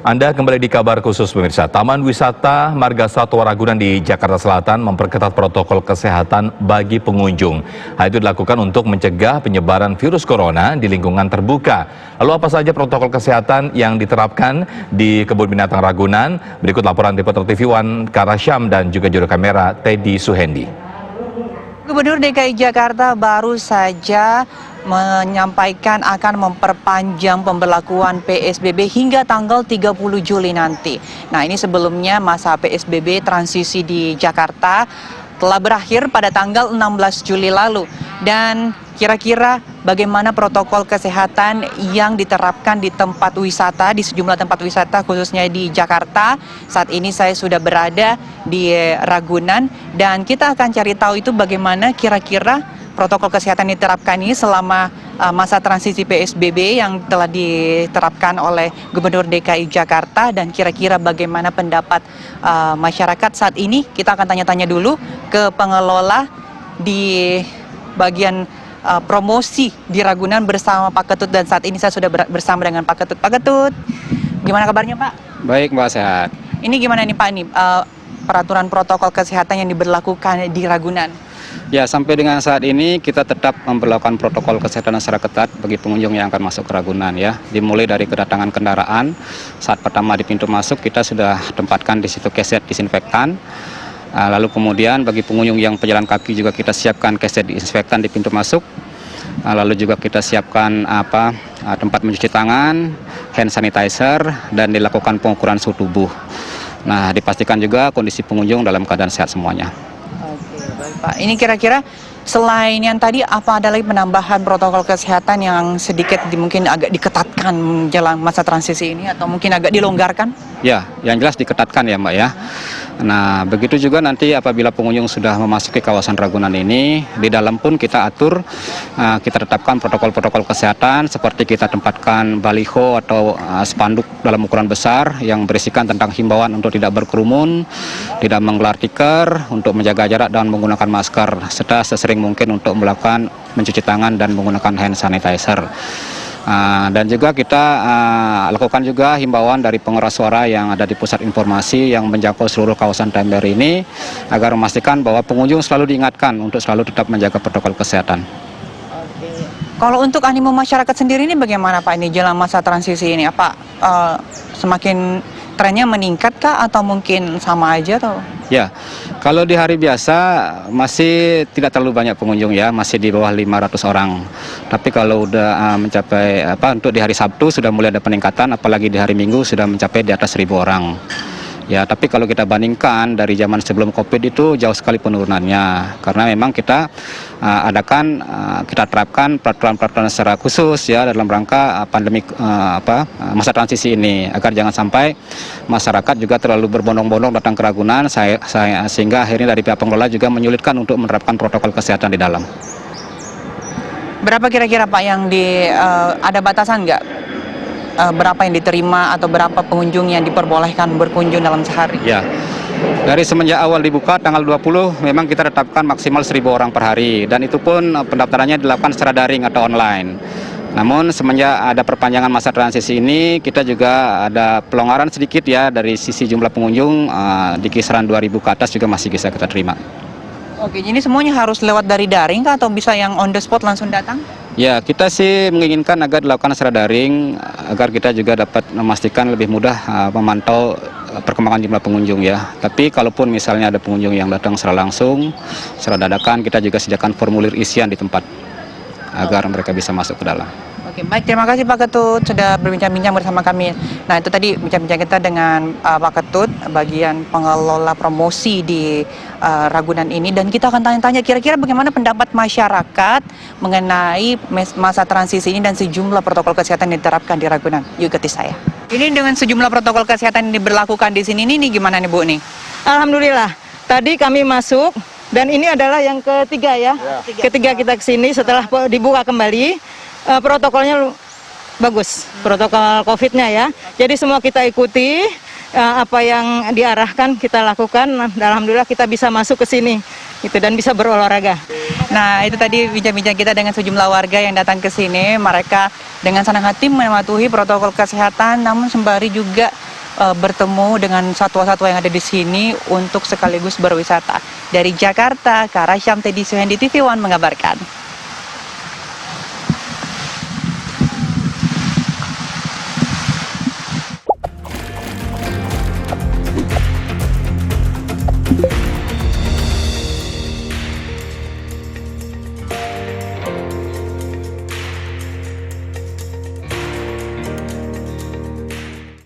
Anda kembali di kabar khusus pemirsa. Taman Wisata Marga Satwa Ragunan di Jakarta Selatan memperketat protokol kesehatan bagi pengunjung. Hal itu dilakukan untuk mencegah penyebaran virus corona di lingkungan terbuka. Lalu apa saja protokol kesehatan yang diterapkan di Kebun Binatang Ragunan? Berikut laporan reporter TV One Karasyam dan juga juru kamera Teddy Suhendi. Gubernur DKI Jakarta baru saja menyampaikan akan memperpanjang pemberlakuan PSBB hingga tanggal 30 Juli nanti. Nah, ini sebelumnya masa PSBB transisi di Jakarta telah berakhir pada tanggal 16 Juli lalu. Dan kira-kira bagaimana protokol kesehatan yang diterapkan di tempat wisata, di sejumlah tempat wisata khususnya di Jakarta. Saat ini saya sudah berada di Ragunan dan kita akan cari tahu itu bagaimana kira-kira protokol kesehatan diterapkan ini selama masa transisi PSBB yang telah diterapkan oleh Gubernur DKI Jakarta dan kira-kira bagaimana pendapat masyarakat saat ini. Kita akan tanya-tanya dulu ke pengelola di bagian promosi di Ragunan bersama Pak Ketut, dan saat ini saya sudah bersama dengan Pak Ketut. Pak Ketut, gimana kabarnya Pak? Baik Mbak, sehat. Ini gimana nih Pak nih peraturan protokol kesehatan yang diberlakukan di Ragunan? Ya, sampai dengan saat ini kita tetap memperlakukan protokol kesehatan secara ketat bagi pengunjung yang akan masuk ke Ragunan ya. Dimulai dari kedatangan kendaraan, saat pertama di pintu masuk kita sudah tempatkan di situ keset disinfektan. Lalu kemudian bagi pengunjung yang pejalan kaki juga kita siapkan keset disinfektan di pintu masuk. Lalu juga kita siapkan tempat mencuci tangan, hand sanitizer, dan dilakukan pengukuran suhu tubuh. Nah, dipastikan juga kondisi pengunjung dalam keadaan sehat semuanya. Oke, baik Pak. Ini kira-kira selain yang tadi, apa ada lagi penambahan protokol kesehatan yang sedikit mungkin agak diketatkan menjelang masa transisi ini atau mungkin agak dilonggarkan? Ya, yang jelas diketatkan ya Mbak ya. Nah, begitu juga nanti apabila pengunjung sudah memasuki kawasan Ragunan ini, di dalam pun kita atur, kita tetapkan protokol-protokol kesehatan seperti kita tempatkan baliho atau spanduk dalam ukuran besar yang berisikan tentang himbauan untuk tidak berkerumun, tidak menggelar tikar, untuk menjaga jarak dan menggunakan masker, serta sesering mungkin untuk melakukan mencuci tangan dan menggunakan hand sanitizer. Dan juga kita lakukan juga himbauan dari pengeras suara yang ada di pusat informasi yang menjangkau seluruh kawasan TMR ini agar memastikan bahwa pengunjung selalu diingatkan untuk selalu tetap menjaga protokol kesehatan. Oke. Kalau untuk animo masyarakat sendiri ini bagaimana Pak ini jelang masa transisi ini? Apa semakin trennya meningkat kah atau mungkin sama aja atau? Ya, kalau di hari biasa masih tidak terlalu banyak pengunjung ya, masih di bawah 500 orang. Tapi kalau udah mencapai untuk di hari Sabtu sudah mulai ada peningkatan, apalagi di hari Minggu sudah mencapai di atas 1.000 orang. Ya, tapi kalau kita bandingkan dari zaman sebelum Covid itu jauh sekali penurunannya, karena memang kita kita terapkan peraturan-peraturan secara khusus ya dalam rangka pandemi masa transisi ini, agar jangan sampai masyarakat juga terlalu berbondong-bondong datang ke Ragunan, sehingga akhirnya dari pihak pengelola juga menyulitkan untuk menerapkan protokol kesehatan di dalam. Berapa kira-kira Pak yang ada batasan nggak? Berapa yang diterima atau berapa pengunjung yang diperbolehkan berkunjung dalam sehari? Ya, dari semenjak awal dibuka tanggal 20 memang kita tetapkan maksimal 1.000 orang per hari, dan itu pun pendaftarannya dilakukan secara daring atau online. Namun semenjak ada perpanjangan masa transisi ini kita juga ada pelonggaran sedikit ya dari sisi jumlah pengunjung, di kisaran 2.000 ke atas juga masih bisa kita terima. Oke, ini semuanya harus lewat dari daring kah atau bisa yang on the spot langsung datang? Ya, kita sih menginginkan agar dilakukan secara daring, agar kita juga dapat memastikan lebih mudah memantau perkembangan jumlah pengunjung ya. Tapi kalaupun misalnya ada pengunjung yang datang secara langsung, secara dadakan, kita juga sediakan formulir isian di tempat agar mereka bisa masuk ke dalam. Oke, baik, terima kasih Pak Ketut sudah berbincang-bincang bersama kami. Nah, itu tadi bincang-bincang kita dengan Pak Ketut, bagian pengelola promosi di Ragunan ini, dan kita akan tanya-tanya kira-kira bagaimana pendapat masyarakat mengenai masa transisi ini dan sejumlah protokol kesehatan yang diterapkan di Ragunan. Yuk ikuti saya. Ini dengan sejumlah protokol kesehatan yang diberlakukan di sini nih gimana nih Bu nih? Alhamdulillah, tadi kami masuk dan ini adalah yang ketiga ya. Ketiga kita kesini setelah dibuka kembali. Protokolnya bagus, protokol COVID-nya ya. Jadi semua kita ikuti, apa yang diarahkan kita lakukan. Alhamdulillah kita bisa masuk ke sini gitu dan bisa berolahraga. Nah, itu tadi bincang-bincang kita dengan sejumlah warga yang datang ke sini. Mereka dengan senang hati mematuhi protokol kesehatan, namun sembari juga bertemu dengan satwa-satwa yang ada di sini untuk sekaligus berwisata. Dari Jakarta, Kara Syamtedi Suhendi TV One mengabarkan.